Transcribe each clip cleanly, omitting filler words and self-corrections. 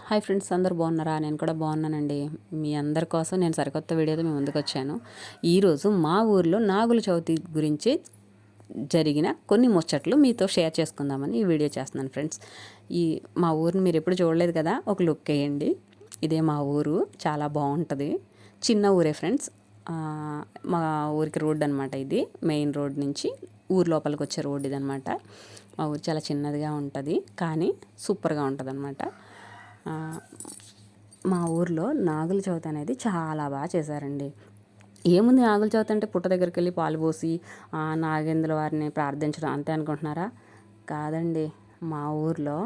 Hi friends, అందరూ బాగున్నారా? నేను కూడా బాగున్నానండి. మీ అందరి కోసం నేను సరికొత్త వీడియోతో మీ ముందుకు వచ్చాను. ఈరోజు మా ఊర్లో నాగుల చవితి గురించి జరిగిన కొన్ని ముచ్చట్లు మీతో షేర్ చేసుకుందామని ఈ వీడియో చేస్తున్నాను ఫ్రెండ్స్. మా ఊరిని మీరు ఎప్పుడు చూడలేదు కదా, ఒక లుక్ వేయండి. ఇదే మా ఊరు, చాలా బాగుంటుంది. చిన్న ఊరే ఫ్రెండ్స్. మా ఊరికి రోడ్ అనమాట. ఇది మెయిన్ రోడ్ నుంచి ఊరు లోపలికి వచ్చే రోడ్ ఇది అనమాట. మా ఊరు చాలా చిన్నదిగా ఉంటుంది, కానీ సూపర్గా ఉంటుంది అనమాట. మా ఊర్లో నాగుల చవితి అనేది చాలా బాగా చేశారండి. ఏముంది, నాగుల చవితి అంటే పుట్ట దగ్గరికి వెళ్ళి పాలు పోసి నాగేంద్ర వారిని ప్రార్థించడం అంతే అనుకుంటున్నారా? కాదండి. మా ఊర్లో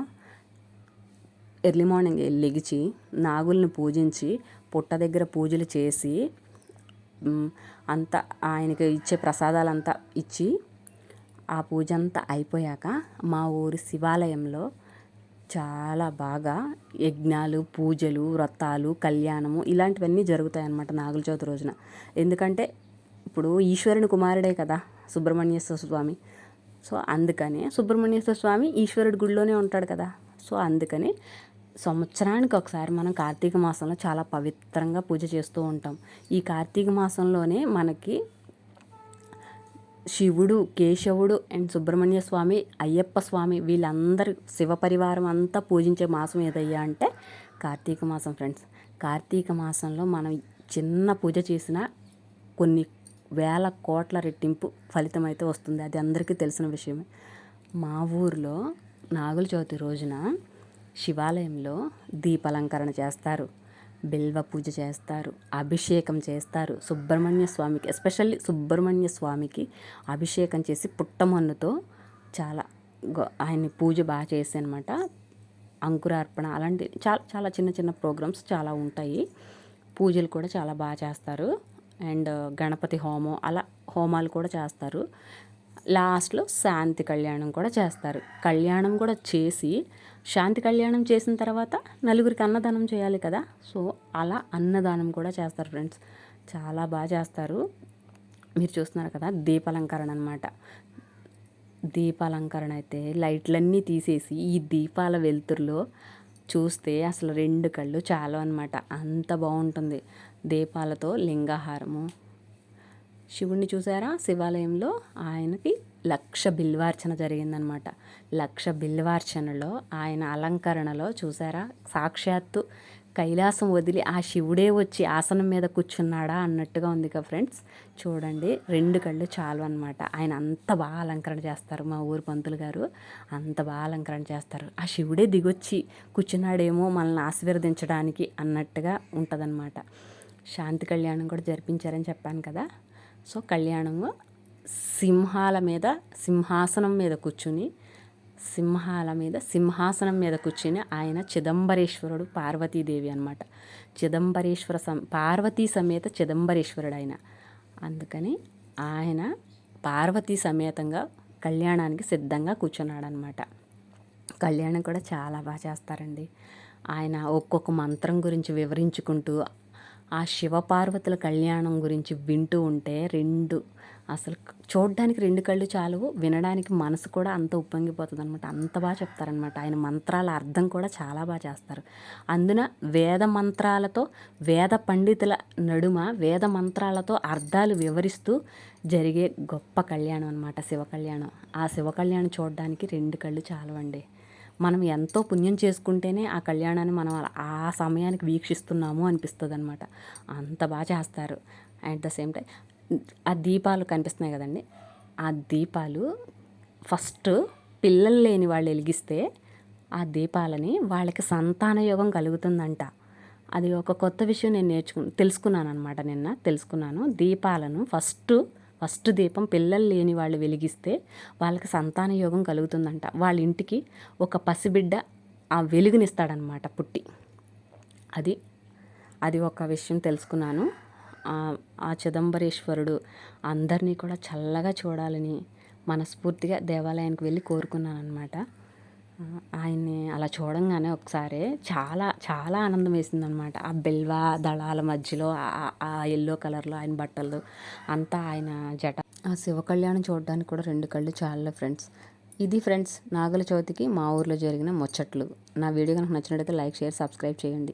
ఎర్లీ మార్నింగ్ లెగిచి నాగుల్ని పూజించి పుట్ట దగ్గర పూజలు చేసి అంతా ఆయనకి ఇచ్చే ప్రసాదాలంతా ఇచ్చి ఆ పూజ అంతా అయిపోయాక మా ఊరి శివాలయంలో చాలా బాగా యజ్ఞాలు, పూజలు, వ్రతాలు, కళ్యాణము ఇలాంటివన్నీ జరుగుతాయి అన్నమాట నాగుల చవితి రోజున. ఎందుకంటే ఇప్పుడు ఈశ్వరుని కుమారుడే కదా సుబ్రహ్మణ్యేశ్వర స్వామి. సో అందుకని సుబ్రహ్మణ్యేశ్వర స్వామి ఈశ్వరుడి గుడిలోనే ఉంటాడు కదా. సో అందుకని సంవత్సరానికి ఒకసారి మనం కార్తీక మాసంలో చాలా పవిత్రంగా పూజ చేస్తూ ఉంటాం. ఈ కార్తీక మాసంలోనే మనకి శివుడు, కేశవుడు అండ్ సుబ్రహ్మణ్య స్వామి, అయ్యప్ప స్వామి వీళ్ళందరూ శివ పరివారం అంతా పూజించే మాసం ఏదయ్యా అంటే కార్తీక మాసం ఫ్రెండ్స్. కార్తీక మాసంలో మనం చిన్న పూజ చేసినా కొన్ని వేల కోట్ల రెట్టింపు ఫలితం అయితే వస్తుంది. అది అందరికీ తెలిసిన విషయమే. మా ఊరిలో నాగుల చవితి రోజున శివాలయంలో దీపాలంకరణ చేస్తారు, బిల్వ పూజ చేస్తారు, అభిషేకం చేస్తారు. సుబ్రహ్మణ్య స్వామికి, ఎస్పెషల్లీ సుబ్రహ్మణ్య స్వామికి అభిషేకం చేసి పుట్టమన్నుతో చాలా ఆయన్ని పూజ బాగా చేసి అనమాట. అంకురార్పణ అలాంటి చాలా చాలా చిన్న చిన్న ప్రోగ్రామ్స్ చాలా ఉంటాయి. పూజలు కూడా చాలా బాగా చేస్తారు. అండ్ గణపతి హోమం అలా హోమాలు కూడా చేస్తారు. లాస్ట్లో శాంతి కళ్యాణం కూడా చేస్తారు. కళ్యాణం కూడా చేసి శాంతి కళ్యాణం చేసిన తర్వాత నలుగురికి అన్నదానం చేయాలి కదా. సో అలా అన్నదానం కూడా చేస్తారు ఫ్రెండ్స్. చాలా బాగా చేస్తారు. మీరు చూస్తున్నారు కదా, దీపాలంకరణ అనమాట. దీపాలంకరణ అయితే లైట్లన్నీ తీసేసి ఈ దీపాల వెలుతురులో చూస్తే అసలు రెండు కళ్ళు చాలు అనమాట. అంత బాగుంటుంది. దీపాలతో లింగాహారము, శివుణ్ణి చూసారా శివాలయంలో ఆయనకి 1,00,000 బిల్వార్చన జరిగిందనమాట. 1,00,000 బిల్వార్చనలో ఆయన అలంకరణలో చూసారా, సాక్షాత్తు కైలాసం వదిలి ఆ శివుడే వచ్చి ఆసనం మీద కూర్చున్నాడా అన్నట్టుగా ఉంది కదా ఫ్రెండ్స్. చూడండి, రెండు కళ్ళు చాలు అనమాట. ఆయన అంత బాగా అలంకరణ చేస్తారు. మా ఊరు పంతులు గారు అంత బాగా అలంకరణ చేస్తారు. ఆ శివుడే దిగొచ్చి కూర్చున్నాడేమో మనల్ని ఆశీర్వదించడానికి అన్నట్టుగా ఉంటుందన్నమాట. శాంతి కళ్యాణం కూడా జరిపించారని చెప్పాను కదా. సో కళ్యాణము సింహాసనం మీద కూర్చుని ఆయన చిదంబరేశ్వరుడు, పార్వతీదేవి అనమాట. పార్వతీ సమేత చిదంబరేశ్వరుడు ఆయన. అందుకని ఆయన పార్వతీ సమేతంగా కళ్యాణానికి సిద్ధంగా కూర్చున్నాడు అనమాట. కళ్యాణం కూడా చాలా బాగా చేస్తారండి. ఆయన ఒక్కొక్క మంత్రం గురించి వివరించుకుంటూ ఆ శివపార్వతుల కళ్యాణం గురించి వింటూ ఉంటే అసలు చూడడానికి రెండు కళ్ళు చాలవు, వినడానికి మనసు కూడా అంత ఉప్పొంగిపోతుంది అనమాట. అంత బాగా చెప్తారనమాట. ఆయన మంత్రాల అర్థం కూడా చాలా బాగా చేస్తారు. అందున వేద పండితుల నడుమ వేద మంత్రాలతో అర్థాలు వివరిస్తూ జరిగే గొప్ప కళ్యాణం అనమాట శివ కళ్యాణం. ఆ శివ కళ్యాణం చూడడానికి రెండు కళ్ళు చాలవండి. మనం ఎంతో పుణ్యం చేసుకుంటేనే ఆ కళ్యాణాన్ని మనం ఆ సమయానికి వీక్షిస్తున్నాము అనిపిస్తుంది అనమాట. అంత బాగా చేస్తారు. అట్ ద సేమ్ టైం ఆ దీపాలు కనిపిస్తున్నాయి కదండి, ఆ దీపాలు ఫస్ట్ పిల్లలు లేని వాళ్ళు వెలిగిస్తే ఆ దీపాలని వాళ్ళకి సంతాన యోగం కలుగుతుందంట. అది ఒక కొత్త విషయం నేను తెలుసుకున్నాను అనమాట. తెలుసుకున్నాను. దీపాలను ఫస్ట్ దీపం పిల్లలు లేని వాళ్ళు వెలిగిస్తే వాళ్ళకి సంతాన యోగం కలుగుతుందంట. వాళ్ళ ఇంటికి ఒక పసిబిడ్డ ఆ వెలుగునిస్తాడనమాట పుట్టి. అది ఒక విషయం తెలుసుకున్నాను. ఆ చిదంబరేశ్వరుడు అందరినీ కూడా చల్లగా చూడాలని మనస్ఫూర్తిగా దేవాలయానికి వెళ్ళి కోరుకున్నాను అనమాట. ఆయన్ని అలా చూడంగానే ఒకసారి చాలా చాలా ఆనందం వేసిందనమాట. ఆ బిల్వ దళాల మధ్యలో ఆ ఎల్లో కలర్లో ఆయన బట్టలు అంతా, ఆయన జట, ఆ శివ కళ్యాణం చూడడానికి కూడా రెండు కళ్ళు చాలే ఫ్రెండ్స్. ఇది ఫ్రెండ్స్ నాగుల చవితికి మా ఊర్లో జరిగిన ముచ్చట్లు. నా వీడియో కనుక నచ్చినట్లయితే లైక్, షేర్, సబ్స్క్రైబ్ చేయండి.